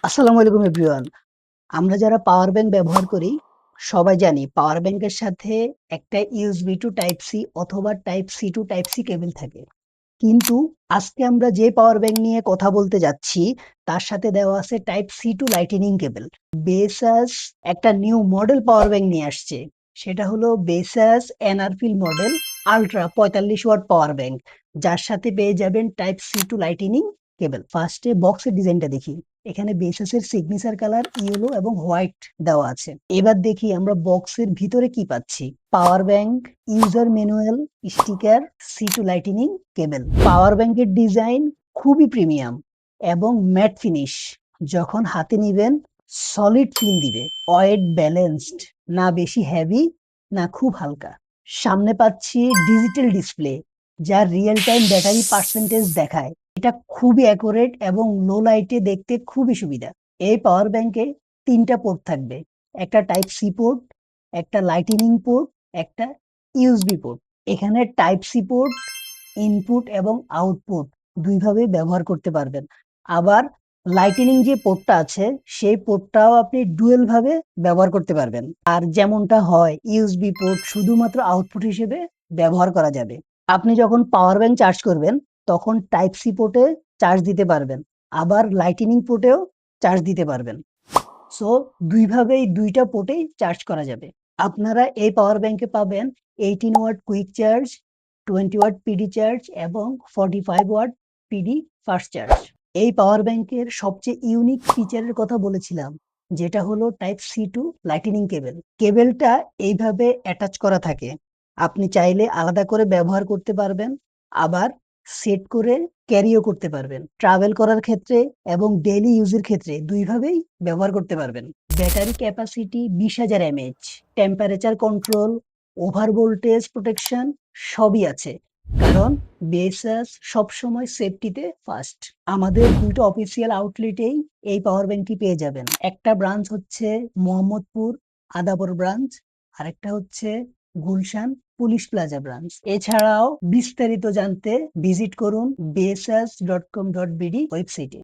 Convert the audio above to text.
আসসালামু আলাইকুম এভরিওয়ান। আমরা যারা পাওয়ার ব্যাংক ব্যবহার করি সবাই জানি পাওয়ার ব্যাংকের সাথে একটা ইউএসবি টু টাইপ সি অথবা type C to type C cable থাকে। কিন্তু আজকে আমরা যে পাওয়ার ব্যাংক নিয়ে কথা বলতে যাচ্ছি তার সাথে দেওয়া আছে type C to lightning cable. Baseus একটা নিউ মডেল পাওয়ার ব্যাংক নিয়ে আসছে। সেটা হলো Baseus EnerFill model ultra 45 watt power bank, যার সাথে পেয়ে যাবেন type C to lightning cable. ফার্স্টে বক্সের ডিজাইনটা দেখি। এখানে বেসাসের সিগনেচার কালার ইয়েলো এবং হোয়াইট দেওয়া আছে। এবার দেখি আমরা বক্সের ভিতরে কি পাচ্ছি। Power bank, user manual, sticker, C to lightning cable. পাওয়ার ব্যাংকের ডিজাইন খুবই প্রিমিয়াম এবং ম্যাট ফিনিশ। যখন হাতে নিবেন সলিড ফিল দিবে। ওয়েট ব্যালেন্সড, না বেশি হেভি না খুব হালকা। সামনে পাচ্ছি ডিজিটাল ডিসপ্লে, যা রিয়েল টাইম ব্যাটারি পার্সেন্টেজ দেখায়। এটা খুবই অ্যাকুরেট এবং লো লাইটে দেখতে খুবই সুবিধা। এই পাওয়ার ব্যাংকে ৩টা পোর্ট থাকবে। একটা টাইপ সি পোর্ট, একটা লাইটেনিং পোর্ট, একটা ইউএসবি পোর্ট। এখানে টাইপ সি পোর্ট ইনপুট এবং আউটপুট ২ ভাবে ব্যবহার করতে পারবেন। আবার লাইটেনিং যে পোর্টটা আছে সেই পোর্টটাও আপনি ডুয়েল ভাবে ব্যবহার করতে পারবেন। আর যেমনটা হয় ইউএসবি পোর্ট শুধুমাত্র আউটপুট হিসেবে ব্যবহার করা যাবে। আপনি যখন পাওয়ার ব্যাংক চার্জ করবেন তখন টাইপ সি পোর্টে চার্জ দিতে পারবেন। আবার লাইটেনিং পোর্টেও চার্জ দিতে পারবেন। সো ২ ভাবেই ২ টা পোর্টেই চার্জ করা যাবে। আপনারা এই পাওয়ার ব্যাংকে পাবেন 18 watt quick charge, 20 watt PD charge এবং 45 ওয়াট পিডি ফাস্ট চার্জ। এই পাওয়ার ব্যাংকের সবচেয়ে ইউনিক ফিচারের কথা বলেছিলাম, যেটা হলো টাইপ সি টু লাইটেনিং কেবল। কেবলটা এইভাবে অ্যাটাচ করা থাকে। আপনি চাইলে আলাদা করে ব্যবহার করতে পারবেন, আবার সেট করে ক্যারিও করতে পারবেন। ট্রাভেল করার ক্ষেত্রে এবং ডেইলি ইউজের ক্ষেত্রে ২ ভাবেই ব্যবহার করতে পারবেন। Battery capacity ২০,০০০ mAh, temperature control, over voltage protection সবই আছে। কারণ বেসাস সবসময় সেফটিতে ফার্স্ট। আমাদের ২ টা অফিসিয়াল আউটলেটেই এই পাওয়ার ব্যাংকটি পেয়ে যাবেন। একটা ব্রাঞ্চ হচ্ছে মোহাম্মদপুর আদাবর ব্রাঞ্চ, আরেকটা হচ্ছে গুলশান পুলিশ প্লাজা ব্রাঞ্চ। এছাড়াও বিস্তারিত জানতে ভিজিট করুন besas.com.bd ওয়েবসাইটে।